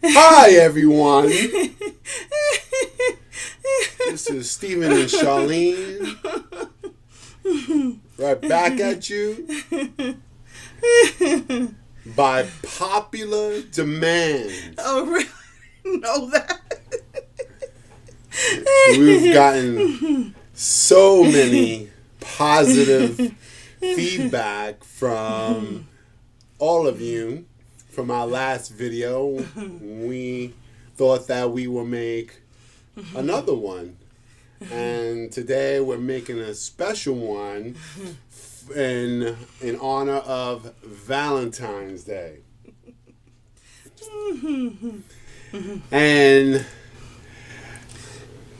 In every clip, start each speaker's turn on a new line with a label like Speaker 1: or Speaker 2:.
Speaker 1: Hi, everyone. This is Stephen and Charlene. Right back at you by popular demand.
Speaker 2: Oh, really? Know that?
Speaker 1: We've gotten so many positive feedback from all of you from our last video. We thought that we would make another one, and today we're making a special one in honor of Valentine's Day. And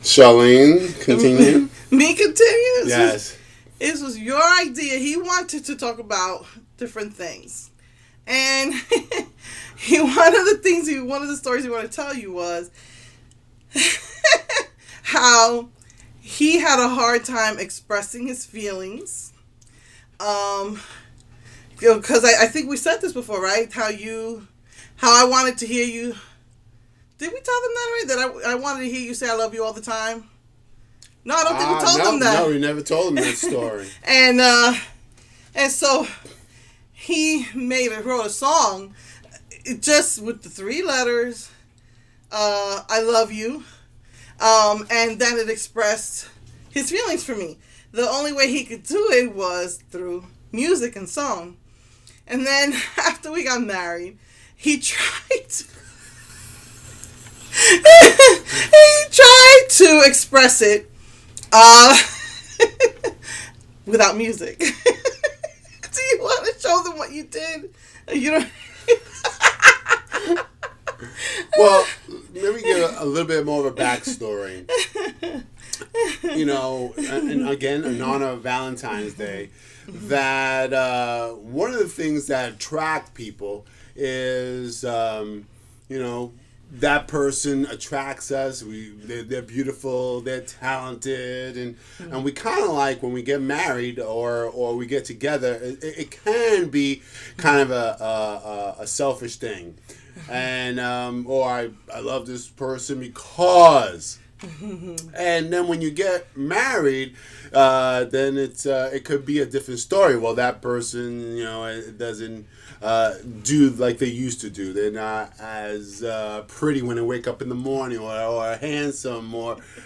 Speaker 1: Charlene, continue.
Speaker 2: Me continue?
Speaker 1: Yes.
Speaker 2: This was your idea. He wanted to talk about different things. And one of the stories he wanted to tell you was how he had a hard time expressing his feelings. Because I think we said this before, right? How I wanted to hear you. Did we tell them that right? That I wanted to hear you say I love you all the time? No, I don't think we told them that.
Speaker 1: No, we never told them that story.
Speaker 2: And so he wrote a song just with the 3 letters, I love you, and then it expressed his feelings for me. The only way he could do it was through music and song. And then after we got married, he tried to express it without music. Do you want to show them what you did? You know.
Speaker 1: Well, let me give a little bit more of a backstory. You know, and again, in honor of Valentine's Day, that one of the things that attract people is, that person attracts us. They're beautiful, they're talented, and we kind of like when we get married or we get together. It can be kind of a selfish thing, and or I love this person because. And then when you get married, then it could be a different story. Well, that person, it doesn't do like they used to do. They're not as pretty when they wake up in the morning, or handsome,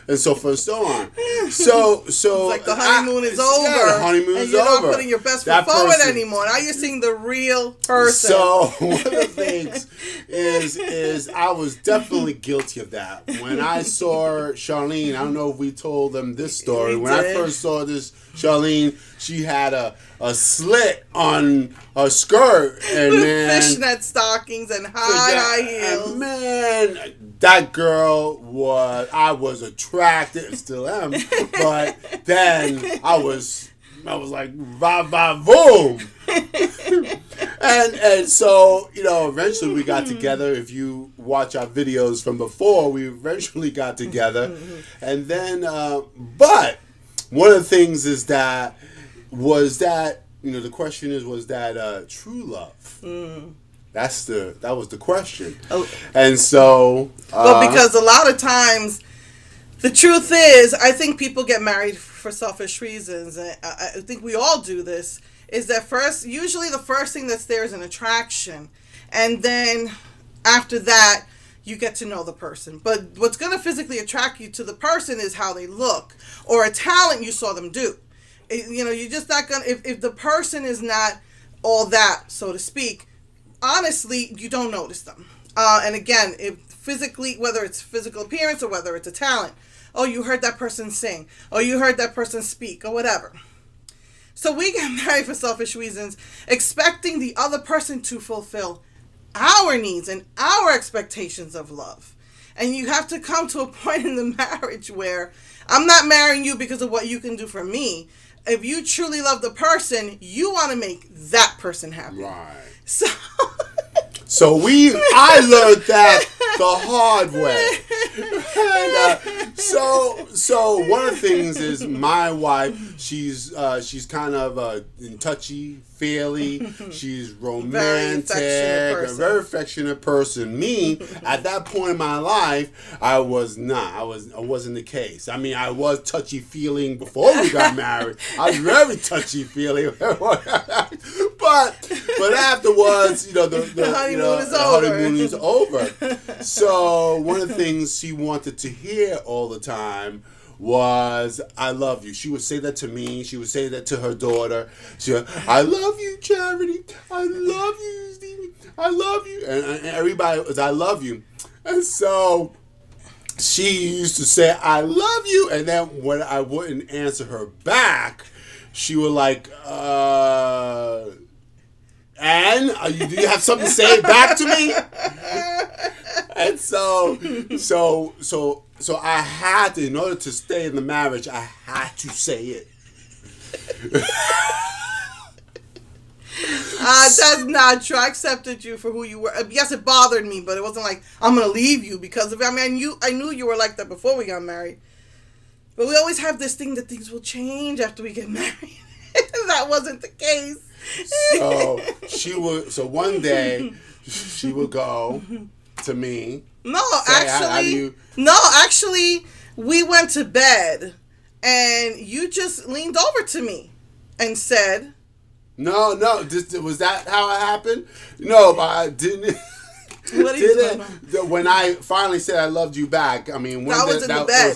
Speaker 1: and so forth and so on. So
Speaker 2: it's like the honeymoon is over.
Speaker 1: Yeah, the honeymoon is over.
Speaker 2: You're not putting your best foot forward anymore. Now you're seeing the real person.
Speaker 1: So one of the things is I was definitely guilty of that. When I saw Charlene, I don't know if we told them this story. When I first saw this Charlene, she had a slit on her skirt and
Speaker 2: fishnet stockings and high heels.
Speaker 1: And man, that girl I was attracted, still am, but then I was like, va va boom. And so, eventually we got together. If you watch our videos from before, we eventually got together. And then, but one of the things the question is, was that true love? That was the question.
Speaker 2: Oh.
Speaker 1: And so...
Speaker 2: because a lot of times, the truth is, I think people get married for selfish reasons. And I think we all do this. Is that usually the first thing that's there is an attraction. And then after that, you get to know the person. But what's going to physically attract you to the person is how they look or a talent you saw them do. You're just not going to, if the person is not all that, so to speak, honestly, you don't notice them. And again, if physically, whether it's physical appearance or whether it's a talent, oh, you heard that person sing, or you heard that person speak, or whatever. So we get married for selfish reasons, expecting the other person to fulfill our needs and our expectations of love. And you have to come to a point in the marriage where I'm not marrying you because of what you can do for me. If you truly love the person, you want to make that person happy.
Speaker 1: Right.
Speaker 2: So
Speaker 1: I learned that the hard way. And, So one of the things is my wife. She's kind of touchy feely. She's romantic, a very affectionate person. Me, at that point in my life, I was not. I wasn't the case. I mean, I was touchy feeling before we got married. I was very touchy feely, but afterwards, the honeymoon is over. So one of the things she wanted to hear all the time was "I love you." She would say that to me. She would say that to her daughter. She would, "I love you, Charity. I love you, Stevie. I love you," and everybody was "I love you," and so she used to say "I love you," and then when I wouldn't answer her back, she would like, "And do you have something to say back to me?" And so I had to, in order to stay in the marriage, I had to say it.
Speaker 2: That's not true. I accepted you for who you were. Yes, it bothered me, but it wasn't like I'm gonna leave you because of it. I mean, I knew you were like that before we got married. But we always have this thing that things will change after we get married. That wasn't the case.
Speaker 1: So one day she would go to me.
Speaker 2: No, actually, we went to bed, and you just leaned over to me and said,
Speaker 1: "No, was that how it happened? No, but I didn't."
Speaker 2: What are you talking about?
Speaker 1: When I finally said I loved you back, I mean,
Speaker 2: that was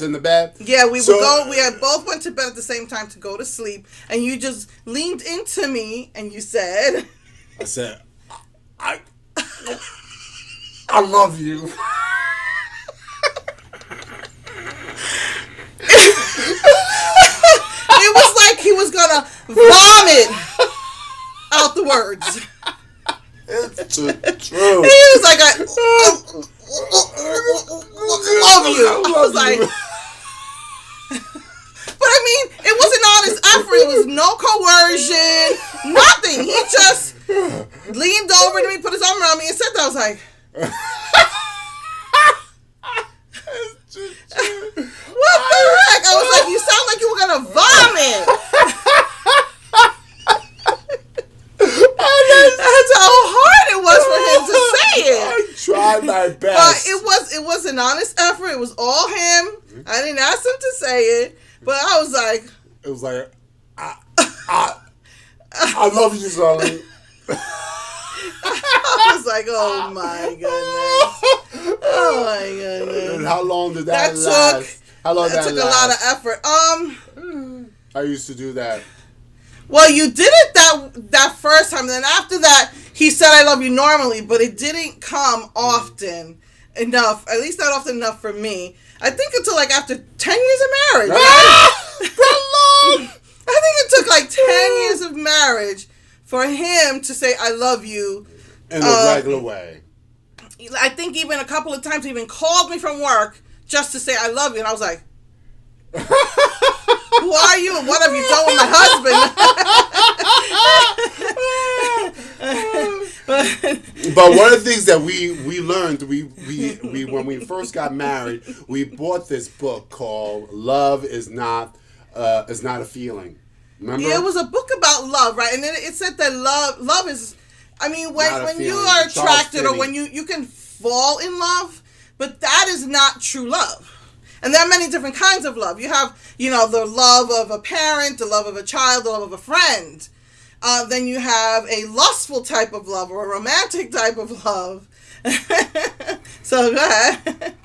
Speaker 2: in the bed.
Speaker 1: Yeah,
Speaker 2: we would go. We had both went to bed at the same time to go to sleep, and you just leaned into me and you said,
Speaker 1: "I said, I love you."
Speaker 2: It was like he was gonna vomit out the words.
Speaker 1: It's true.
Speaker 2: He was like, I love you. I was like, but I mean, it was an honest effort. It was no coercion, nothing. He just leaned over to me, put his arm around me, and said that. I was like, what the heck? I was like, you sound like you were gonna vomit. That's how hard it was for him to say it.
Speaker 1: I tried my best.
Speaker 2: But it was an honest effort. It was all him. I didn't ask him to say it, but I was like,
Speaker 1: it was like, I love you, Charlene.
Speaker 2: I was like, oh my goodness. Oh my goodness.
Speaker 1: And how long did that last? How long
Speaker 2: that took last? A lot of effort.
Speaker 1: I used to do that.
Speaker 2: Well, you did it that first time. Then after that, he said I love you normally, but it didn't come often enough. At least not often enough for me. I think until like after 10 years of marriage. Right? That long? I think it took like 10 years of marriage for him to say I love you.
Speaker 1: In a regular way.
Speaker 2: I think even a couple of times he even called me from work just to say I love you. And I was like, who are you and what have you done with my
Speaker 1: husband? But one of the things that we learned, we when we first got married, we bought this book called "Love Is Not a Feeling." Remember?
Speaker 2: Yeah, it was a book about love, right? And then it said that love is, I mean, when you are attracted or when you can fall in love, but that is not true love. And there are many different kinds of love. You have, the love of a parent, the love of a child, the love of a friend. Then you have a lustful type of love or a romantic type of love. So go ahead.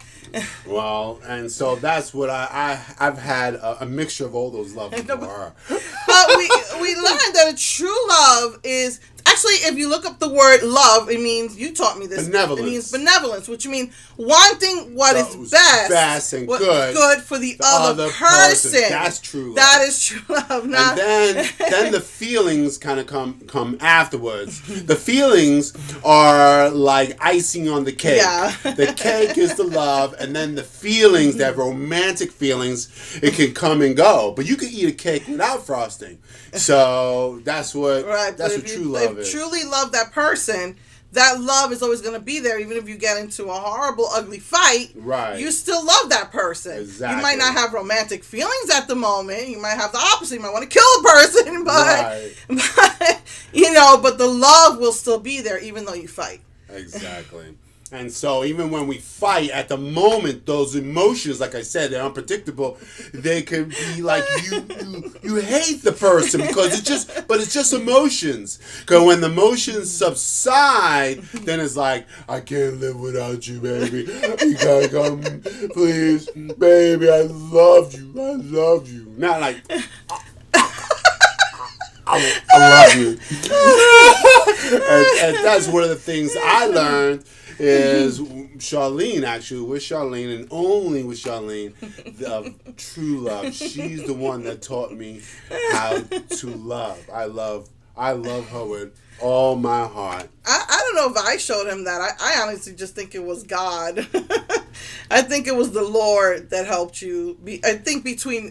Speaker 1: Well, and so that's what I've had a mixture of all those loves before.
Speaker 2: But we learned that a true love is actually, if you look up the word love, it means, you taught me this.
Speaker 1: Benevolence.
Speaker 2: It means benevolence, which means wanting what is best
Speaker 1: and
Speaker 2: good for the other person.
Speaker 1: That's true love.
Speaker 2: That is true love.
Speaker 1: And then the feelings kind of come afterwards. The feelings are like icing on the cake.
Speaker 2: Yeah.
Speaker 1: The cake is the love, and then the feelings, that romantic feelings, it can come and go. But you can eat a cake without frosting. So that's what true love is.
Speaker 2: If you truly love that person, that love is always going to be there, even if you get into a horrible, ugly fight.
Speaker 1: Right.
Speaker 2: You still love that person.
Speaker 1: Exactly.
Speaker 2: You might not have romantic feelings at the moment. You might have the opposite. You might want to kill a person, but the love will still be there, even though you fight.
Speaker 1: Exactly. And so even when we fight, at the moment, those emotions, like I said, they're unpredictable. They can be like you hate the person because it's just emotions. Because when the emotions subside, then it's like, I can't live without you, baby. You gotta come, please, baby. I love you. Not like I love you. and that's one of the things I learned. Is Charlene, actually, with Charlene and only with Charlene, the true love. She's the one that taught me how to love. I love her with all my heart.
Speaker 2: I don't know if I showed him that. I honestly just think it was God. I think it was the Lord that helped you. I think between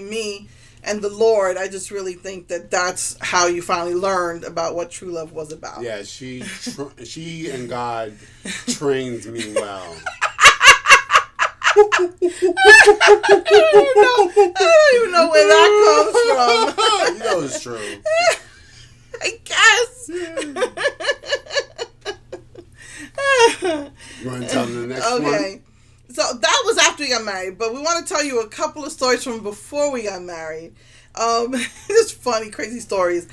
Speaker 2: me and the Lord, I just really think that that's how you finally learned about what true love was about.
Speaker 1: Yeah, she and God trained me well.
Speaker 2: I don't even know where that comes from.
Speaker 1: You know it's true.
Speaker 2: I guess.
Speaker 1: You want to tell them the next one?
Speaker 2: Okay. So that was after we got married, but we want to tell you a couple of stories from before we got married. Just funny, crazy stories.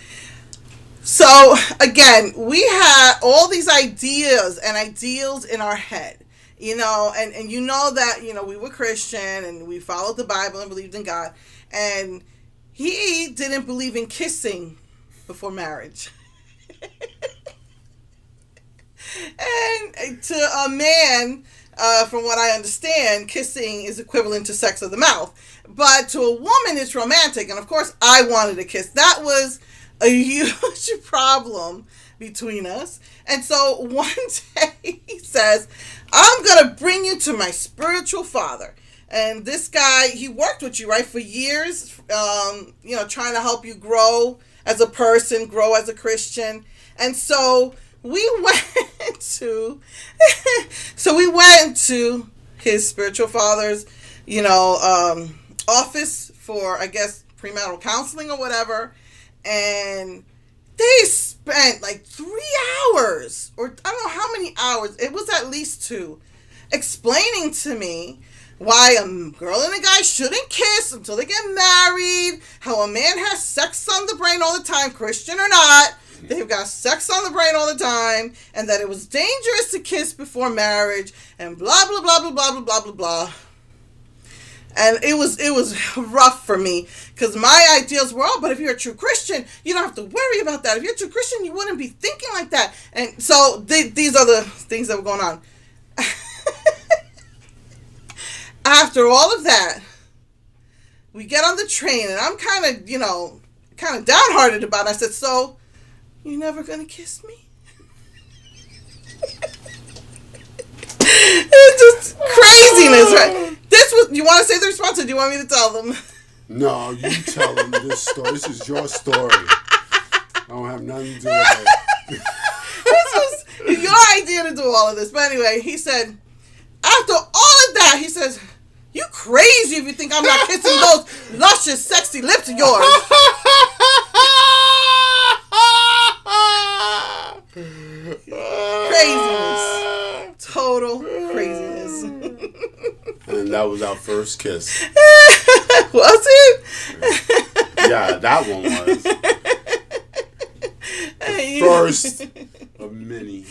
Speaker 2: So again, we had all these ideas and ideals in our head, and you know that, we were Christian and we followed the Bible and believed in God, and he didn't believe in kissing before marriage. And to a man, from what I understand, kissing is equivalent to sex of the mouth. But to a woman, it's romantic. And of course, I wanted a kiss. That was a huge problem between us. And so one day he says, I'm going to bring you to my spiritual father. And this guy, he worked with you, right, for years, trying to help you grow as a person, grow as a Christian. And so we went to his spiritual father's, office for, I guess, premarital counseling or whatever. And they spent like 3 hours, or I don't know how many hours, it was at least 2, explaining to me why a girl and a guy shouldn't kiss until they get married, how a man has sex on the brain all the time, Christian or not. They've got sex on the brain all the time, and that it was dangerous to kiss before marriage, and blah, blah, blah, blah, blah, blah, blah, blah, blah. And it was rough for me, because my ideas were, but if you're a true Christian, you don't have to worry about that. If you're a true Christian, you wouldn't be thinking like that. And so these are the things that were going on. After all of that, we get on the train, and I'm kind of downhearted about it. I said, so, you're never going to kiss me? It's just craziness, right? You want to say the response, or do you want me to tell them?
Speaker 1: No, you tell them this story. This is your story. I don't have nothing to do with it.
Speaker 2: This was your idea to do all of this. But anyway, he said, after all of that, he says, you crazy if you think I'm not kissing those luscious, sexy lips of yours. Craziness. Total craziness.
Speaker 1: And that was our first kiss.
Speaker 2: Was it?
Speaker 1: Yeah, that one was. The first of many.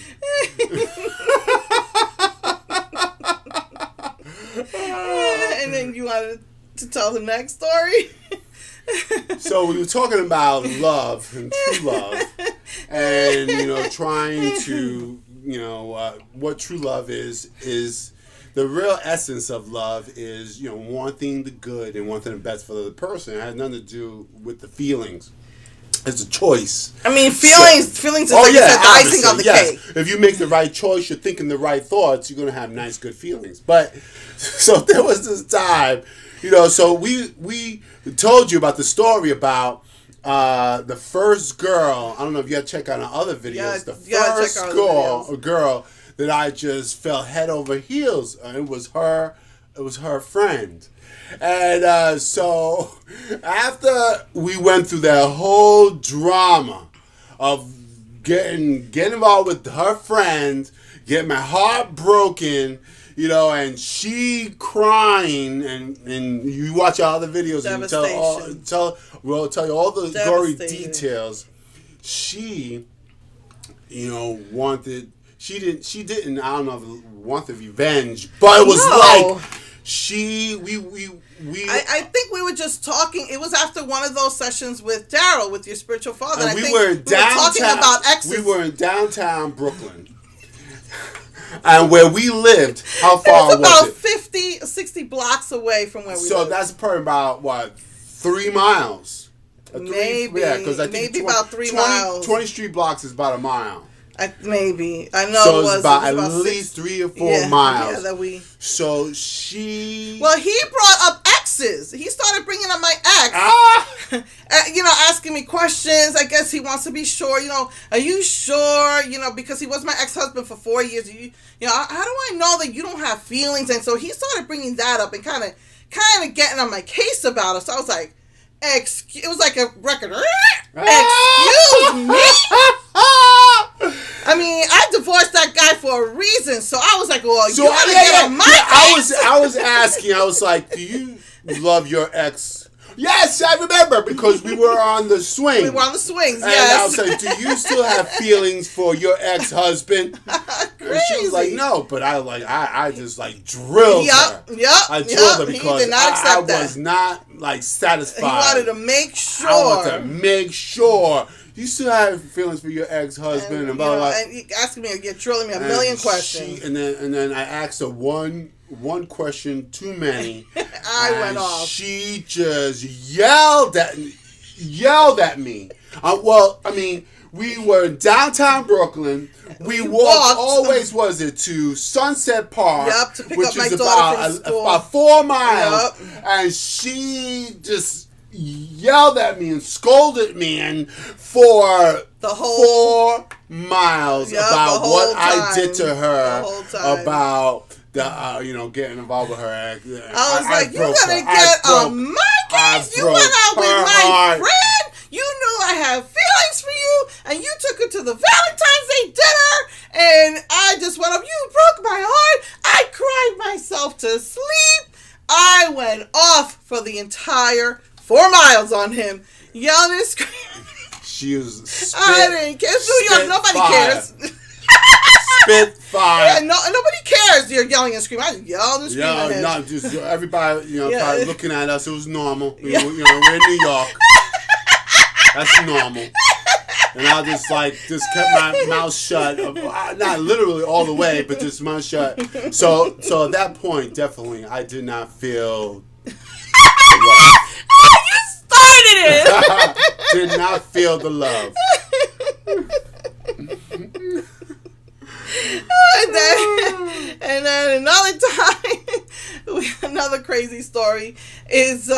Speaker 2: And then you wanted to tell the next story?
Speaker 1: So we were talking about love and true love, and trying to what true love is the real essence of love is wanting the good and wanting the best for the person. It has nothing to do with the feelings. It's a choice.
Speaker 2: I mean, feelings is the icing on the cake.
Speaker 1: If you make the right choice, you're thinking the right thoughts, you're going to have nice, good feelings. But, so there was this time, so we told you about the story about the first girl, I don't know if you got to check out our other videos.
Speaker 2: Yeah,
Speaker 1: the first girl that I just fell head over heels. It was her friend. And so after we went through that whole drama of getting involved with her friend, getting my heart broken, you know, and she crying, and you watch all the videos and we'll tell you all the gory details. She, you know, she didn't I don't know, want the revenge, but it was like
Speaker 2: I think we were just talking. It was after one of those sessions with Daryl, with your spiritual father.
Speaker 1: And we were talking about exes. We were in downtown Brooklyn. And where we lived, how far was it?
Speaker 2: About 50, 60 blocks away from where we lived.
Speaker 1: So that's probably about, 3 miles?
Speaker 2: Maybe.
Speaker 1: Yeah, because I think
Speaker 2: about 3 miles.
Speaker 1: 20 street blocks is about a mile.
Speaker 2: Maybe. I know
Speaker 1: so
Speaker 2: it was
Speaker 1: about at least 3 or 4 miles.
Speaker 2: Yeah,
Speaker 1: So she...
Speaker 2: Well, he brought up exes. He started bringing up my ex. You know, asking me questions. I guess he wants to be sure, you know, are you sure? You know, because he was my ex-husband for 4 years. You know, how do I know that you don't have feelings? And so he started bringing that up and kind of getting on my case about it. So I was like, it was like a record. Excuse me? I mean, I divorced that guy for a reason, so I was like, well, you gotta get on my case.
Speaker 1: I was asking, I was like, do you love your ex? Yes, I remember, because we were on the swing.
Speaker 2: We were on the swings,
Speaker 1: and
Speaker 2: yes.
Speaker 1: And I was like, do you still have feelings for your ex-husband?
Speaker 2: Crazy.
Speaker 1: And she was like, no, but I just drilled her. I drilled her because I was not satisfied.
Speaker 2: He wanted to make sure.
Speaker 1: I wanted to make sure. You still have feelings for your ex-husband and blah, blah, blah.
Speaker 2: And he asking me, you're drilling me a million questions.
Speaker 1: And then I asked her one question too many.
Speaker 2: I went off.
Speaker 1: She just yelled at me. Well, I mean, we were in downtown Brooklyn. We walked always, to Sunset Park,
Speaker 2: to pick
Speaker 1: which
Speaker 2: up my
Speaker 1: is
Speaker 2: daughter from school.
Speaker 1: about 4 miles. And she just yelled at me and scolded me for
Speaker 2: the whole
Speaker 1: 4 miles about what I did to her, about the getting involved with her ex.
Speaker 2: I was like, you gotta get on my case. You went out with my friend. You knew I had feelings for you, and you took her to the Valentines Day dinner, and I just went up. You broke my heart. I cried myself to sleep. I went off for the entire 4 miles on him, yelling and screaming.
Speaker 1: She was
Speaker 2: I didn't care. It's New York. Nobody cares.
Speaker 1: Spit fire.
Speaker 2: Yeah, nobody cares. You're yelling and screaming. I yelled and screamed at him.
Speaker 1: No, just everybody, probably looking at us. It was normal. We're in New York. That's normal. And I just kept my mouth shut. Not literally all the way, but just mouth shut. So at that point, definitely, I did not feel.
Speaker 2: You started it.
Speaker 1: Did not feel the love.
Speaker 2: And then another time, another crazy story is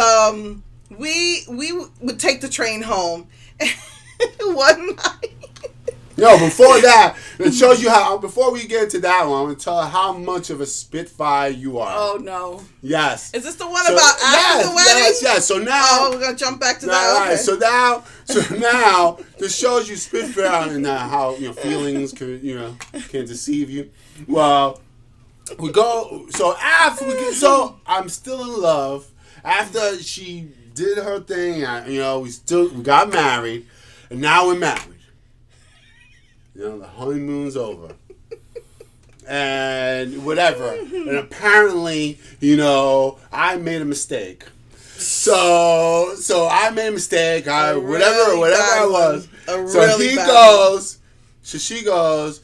Speaker 2: we would take the train home one night.
Speaker 1: No, before that, it shows you how. Before we get into that one, I'm gonna tell her how much of a spitfire you are.
Speaker 2: Oh no!
Speaker 1: Yes.
Speaker 2: Is this the one about after the wedding?
Speaker 1: Yes. So now,
Speaker 2: we're gonna jump back to that.
Speaker 1: Right. Okay. So now, this shows you spitfire and how feelings can deceive you. Well, we go. So after we get, I'm still in love. After she did her thing, we got married, and now we're married. The honeymoon's over. And whatever. And apparently, I made a mistake. So I made a mistake. Whatever I was. She goes,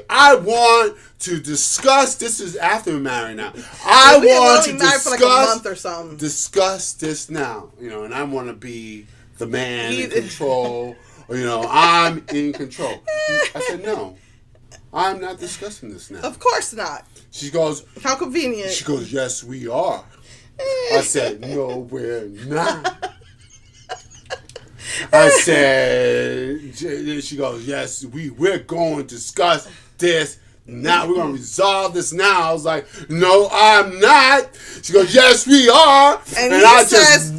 Speaker 1: I want to discuss, this is after we're married now. I want to discuss, for like a month or something. Discuss this now. And I want to be the man in control. I'm in control. I said, no, I'm not discussing this now.
Speaker 2: Of course not.
Speaker 1: She goes,
Speaker 2: how convenient.
Speaker 1: She goes, yes, we are. I said, no, we're not. I said, she goes, yes, we're going to discuss this now. We're going to resolve this now. I was like, no, I'm not. She goes, yes, we are.
Speaker 2: And he says,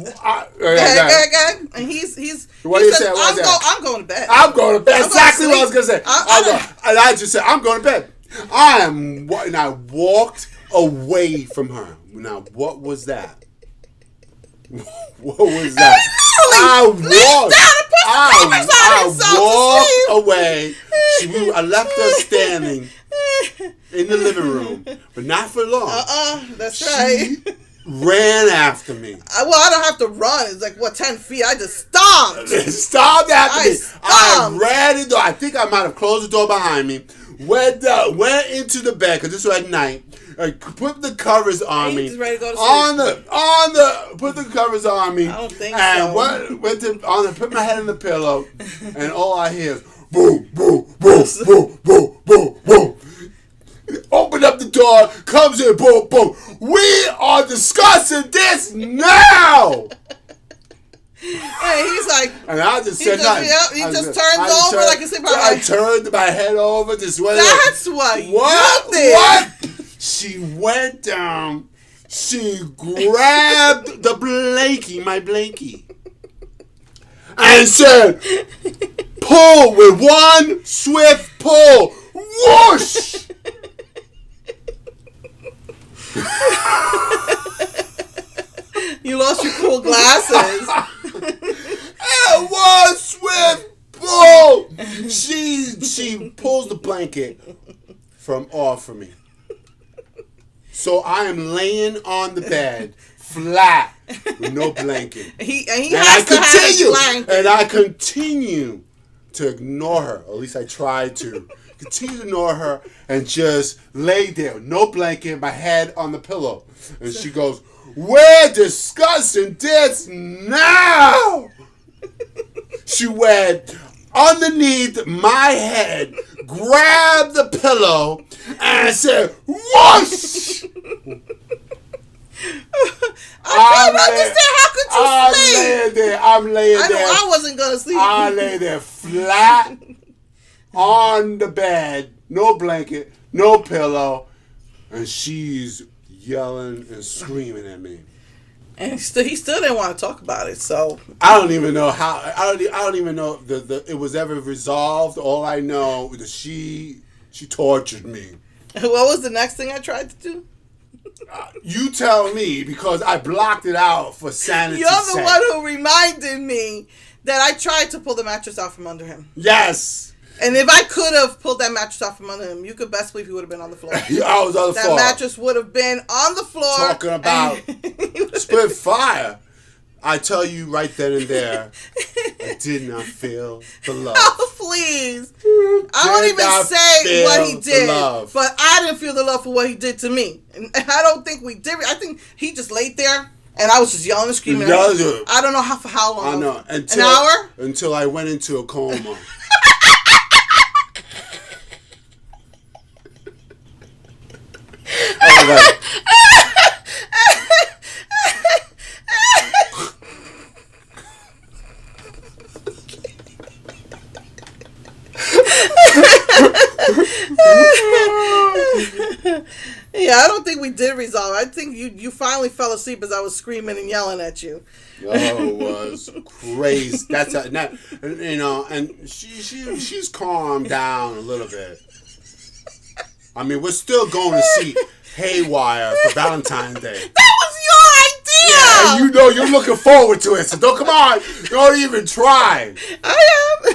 Speaker 2: and
Speaker 1: what do you say?
Speaker 2: I'm going to bed.
Speaker 1: I'm going to bed. Exactly what I was going to say. And I just said, I'm going to bed. And I walked away from her. Now, what was that? What was that? I walked away. I left her standing in the living room, but not for long.
Speaker 2: That's right.
Speaker 1: She ran after me.
Speaker 2: I don't have to run. It's like, 10 feet? I just stomped.
Speaker 1: Stomped after me. I ran the door. I think I might have closed the door behind me. Went into the bed, because this was at night. Put the covers on me.
Speaker 2: Ready to go to sleep.
Speaker 1: Put the covers on me.
Speaker 2: I don't think
Speaker 1: and put my head in the pillow, and all I hear is boom, boom, boom, boom, boom, boom, boom. Open up the door, comes in, boom, boom. We are discussing this now.
Speaker 2: And he's like,
Speaker 1: and I just said nothing.
Speaker 2: He just turns over like a sleep. I
Speaker 1: turned my head over. That's what
Speaker 2: you did.
Speaker 1: What? She went down. She grabbed the my blankie, and said, pull with one swift pull. Whoosh!
Speaker 2: You lost your cool glasses.
Speaker 1: And one swift pull. She pulls the blanket from off of me. So I am laying on the bed, flat, with no blanket. And I continue to ignore her. Or at least I tried to. Continue to ignore her and just lay there, no blanket, my head on the pillow. And she goes, we're discussing this now. She went underneath my head, grabbed the pillow, and said, whoosh!
Speaker 2: I can't understand. How could you sleep?
Speaker 1: I'm laying there.
Speaker 2: I know I wasn't going to sleep.
Speaker 1: I lay there flat on the bed, no blanket, no pillow, and she's yelling and screaming at me.
Speaker 2: And he still didn't want to talk about it. So
Speaker 1: I don't even know how. I don't even know if it was ever resolved. All I know is that she tortured me.
Speaker 2: What was the next thing I tried to do?
Speaker 1: You tell me, because I blocked it out for sanity.
Speaker 2: You're the one who reminded me that I tried to pull the mattress out from under him.
Speaker 1: Yes.
Speaker 2: And if I could have pulled that mattress out from under him, you could best believe he would have been on the floor.
Speaker 1: I was on the floor.
Speaker 2: That mattress would have been on the floor.
Speaker 1: Talking about spit fire. I tell you right then and there, I did not feel the love.
Speaker 2: Oh, please. I won't even say what he did, but I didn't feel the love for what he did to me. And I don't think we did. I think he just laid there, and I was just yelling and screaming. I don't know for how long.
Speaker 1: I know. An
Speaker 2: hour?
Speaker 1: Until I went into a coma.
Speaker 2: Yeah, I don't think we did resolve. I think you finally fell asleep as I was screaming and yelling at you.
Speaker 1: Oh, it was crazy. That's and she's calmed down a little bit. I mean, we're still going to see Haywire for Valentine's Day.
Speaker 2: That was your idea!
Speaker 1: Yeah, you know you're looking forward to it, so come on. Don't even try.
Speaker 2: I am.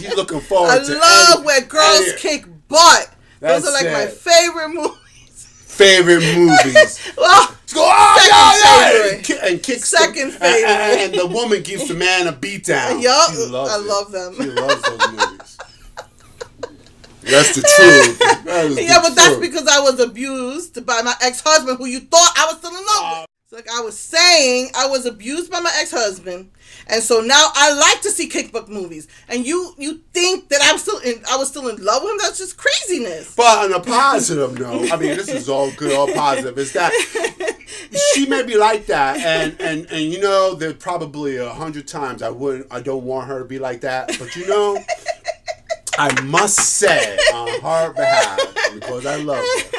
Speaker 1: You're looking forward to it.
Speaker 2: I love where girls kick butt. Those are like my favorite movies. Well,
Speaker 1: go, and kick
Speaker 2: second favorite.
Speaker 1: And the woman gives the man a beat down.
Speaker 2: Yup, I love them.
Speaker 1: She loves those movies. That's the truth.
Speaker 2: That's because I was abused by my ex-husband, who you thought I was still in love with. So like I was saying, I was abused by my ex-husband, and so now I like to see kickbutt movies. And you think that I was still in love with him? That's just craziness.
Speaker 1: But on a positive note, I mean, this is all good, all positive. Is that she may be like that, and you know, there's probably 100 times I don't want her to be like that, but you know, I must say on her behalf, because I love her,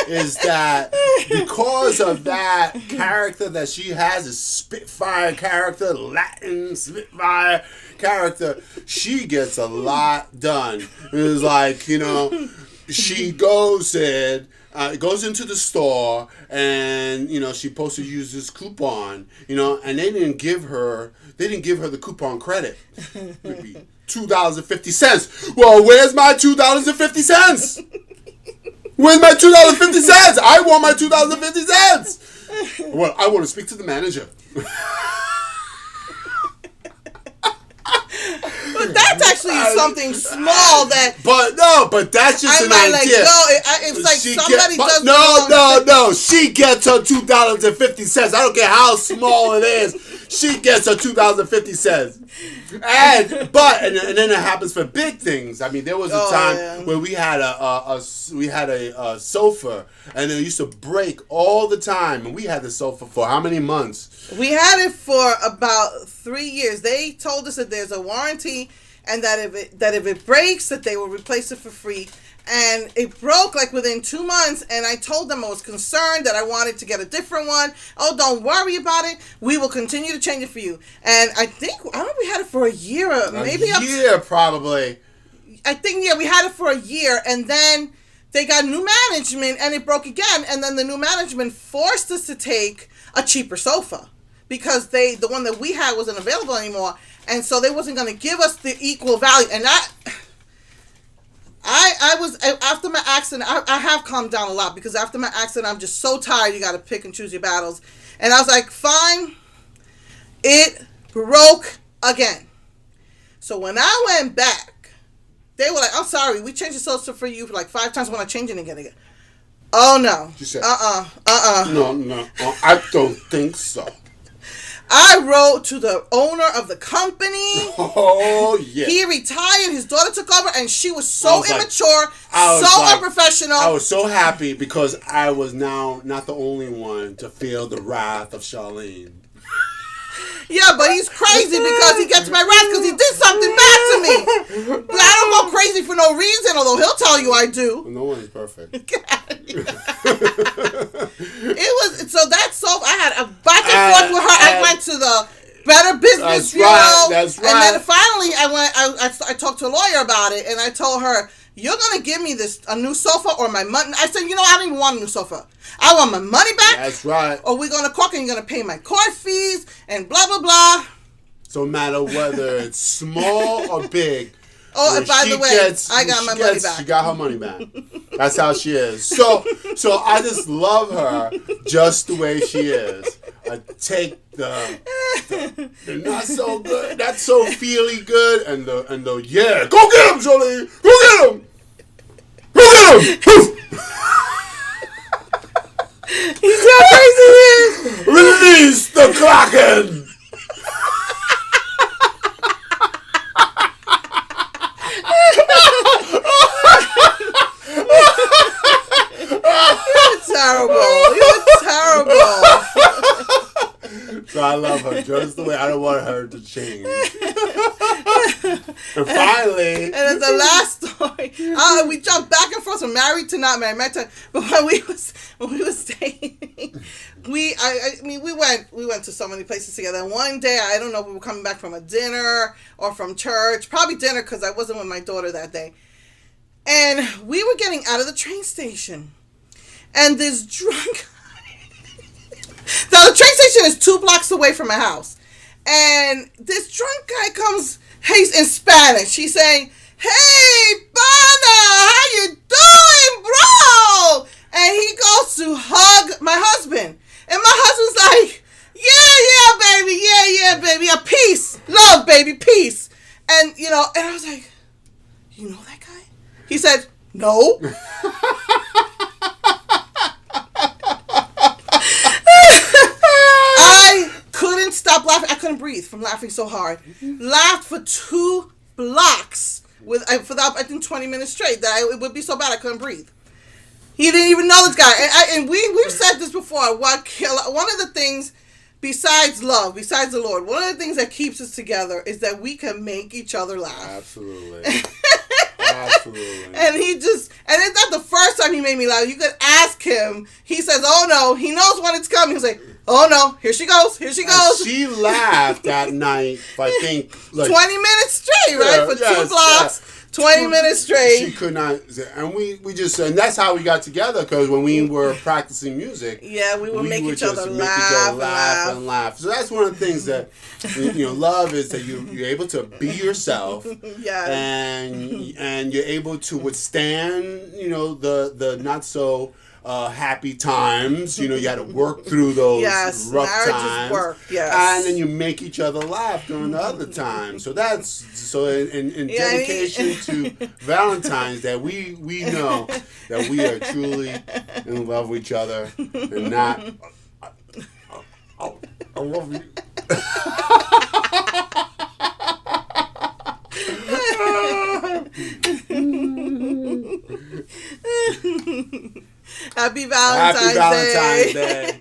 Speaker 1: is that because of that character that she has, a Spitfire character, Latin Spitfire character, she gets a lot done. It's like, you know, she goes into the store, and you know, she's supposed to use this coupon, you know, and they didn't give her the coupon credit. Maybe $2.50. Well, where's my $2.50? Where's my $2.50? I want my $2.50. Well, I want to speak to the manager.
Speaker 2: But that's actually something small that.
Speaker 1: But that's just an idea.
Speaker 2: It's like somebody does.
Speaker 1: No. She gets her $2.50. I don't care how small it is. She gets her $2.50. And then it happens for big things. I mean, there was a time where we had a sofa, and it used to break all the time. And we had the sofa for how many months?
Speaker 2: We had it for about 3 years. They told us that there's a warranty, and that if it breaks, that they will replace it for free. And it broke like within 2 months, and I told them I was concerned, that I wanted to get a different one. Oh, don't worry about it. We will continue to change it for you. And I don't know, we had it for a year,
Speaker 1: Probably.
Speaker 2: I think we had it for a year, and then they got new management, and it broke again. And then the new management forced us to take a cheaper sofa, because the one that we had wasn't available anymore, and so they wasn't going to give us the equal value. And I was, after my accident, I have calmed down a lot, because after my accident, I'm just so tired. You got to pick and choose your battles. And I was like, fine. It broke again. So when I went back, they were like, I'm sorry, we changed the sofa for you for like 5 times. When I change it again. Oh, no.
Speaker 1: She said,
Speaker 2: No,
Speaker 1: I don't think so.
Speaker 2: I wrote to the owner of the company.
Speaker 1: Oh, yeah.
Speaker 2: He retired. His daughter took over, and she was so immature, unprofessional.
Speaker 1: I was so happy, because I was now not the only one to feel the wrath of Charlene.
Speaker 2: Yeah, but he's crazy because he gets my wrath because he did something bad to me. But I don't go crazy for no reason, although he'll tell you I do.
Speaker 1: No one's perfect.
Speaker 2: I had a back and forth with her. I went to the Better Business Bureau.
Speaker 1: That's right.
Speaker 2: And then finally I talked to a lawyer about it, and I told her, you're going to give me a new sofa or my money. I said, I don't even want a new sofa. I want my money back.
Speaker 1: That's right.
Speaker 2: Or we're going to court, and you're going to pay my court fees and blah, blah, blah.
Speaker 1: So no matter whether it's small or big.
Speaker 2: Oh, and by the way, I got my money back.
Speaker 1: She got her money back. That's how she is. So I just love her just the way she is. I take the not so good, not so feely good, and the yeah, go get him, Charlene, go get him, go get him.
Speaker 2: He's how crazy he is.
Speaker 1: Release the Kraken.
Speaker 2: You're terrible.
Speaker 1: So I love her just the way I don't want her to change. And finally,
Speaker 2: and as the last story, we jumped back and forth from married to not married. But when we was dating, we went to so many places together. And one day, I don't know if we were coming back from a dinner or from church, probably dinner because I wasn't with my daughter that day. And we were getting out of the train station, and this drunk. Now the train station is 2 blocks away from my house, and this drunk guy comes. He's in Spanish. He's saying, "Hey, pana, how you doing, bro?" And he goes to hug my husband, and my husband's like, "Yeah, baby, a peace, love, baby, peace." And and I was like, "You know that guy?" He said, "No." I couldn't stop laughing. I couldn't breathe from laughing so hard. Laughed for 2 blocks for I think 20 minutes straight. It would be so bad I couldn't breathe. He didn't even know this guy. And we've said this before. One of the things, besides love, besides the Lord, one of the things that keeps us together is that we can make each other laugh.
Speaker 1: Absolutely. Absolutely.
Speaker 2: And it's not the first time he made me laugh. You could ask him. He says, "Oh no," he knows when it's coming. He's like, "Oh no, here she goes, here she goes."
Speaker 1: And she laughed that night, I think, like
Speaker 2: 20 minutes straight, right? For 2 blocks. 20 minutes straight.
Speaker 1: She could not, and we just, and that's how we got together, because when we were practicing music,
Speaker 2: we would make each other
Speaker 1: laugh. So that's one of the things that, love is that you're able to be yourself, and you're able to withstand, the not so happy times. You got to work through those rough times.
Speaker 2: Work. Yes.
Speaker 1: And then you make each other laugh during the other times. So that's in dedication to Valentines, that we know that we are truly in love with each other, and not I love you.
Speaker 2: Happy Valentine's Day.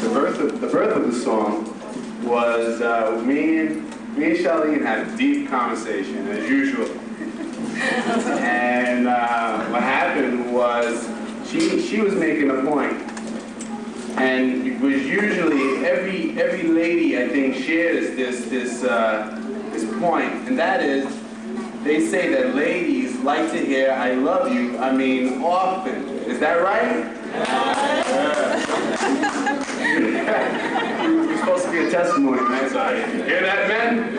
Speaker 1: The birth of the song was me and Charlene had a deep conversation, as usual. And what happened was she was making a point, and it was usually every lady, I think, shares this point, and that is, they say that ladies like to hear "I love you," often. Is that right? You're supposed to be a testimony, man. So hear that, men?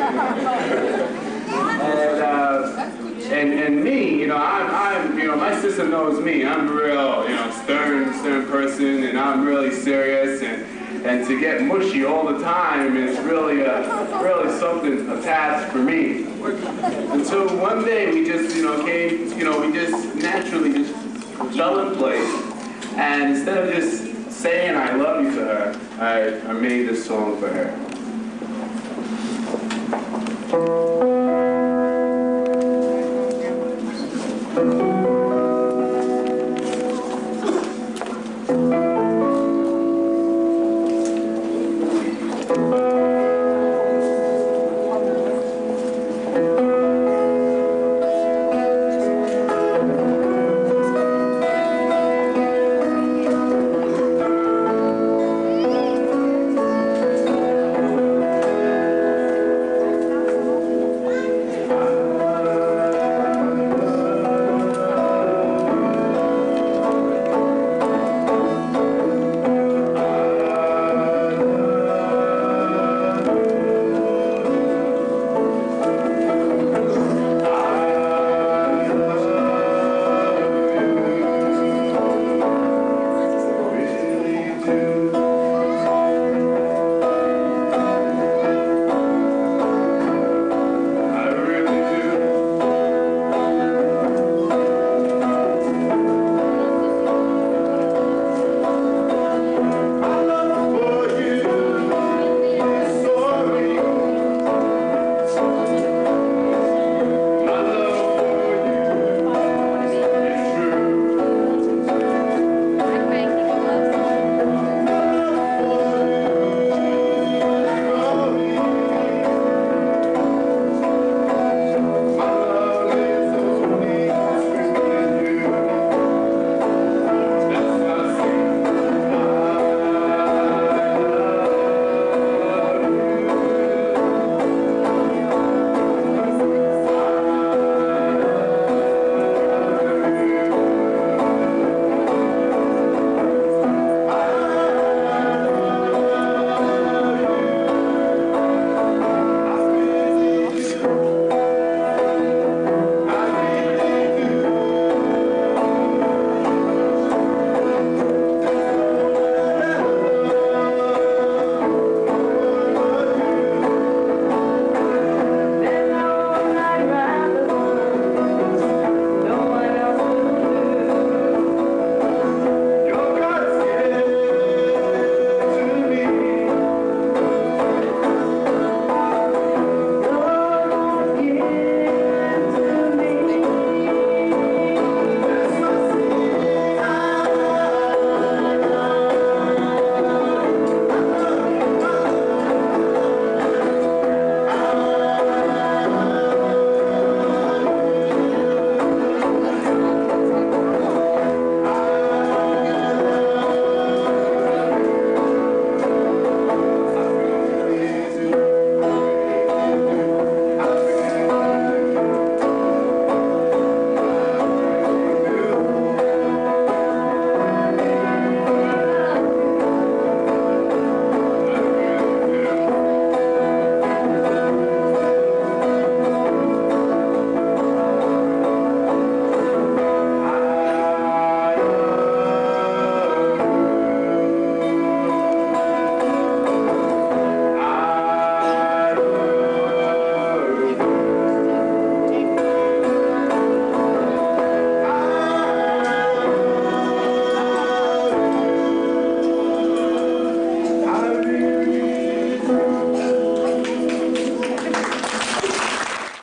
Speaker 1: And me, I'm my sister knows me. I'm real, stern person, and I'm really serious, and to get mushy all the time is really something, a task for me. Until one day we just, we just naturally just fell in place, and instead of just saying "I love you" to her, I made this song for her.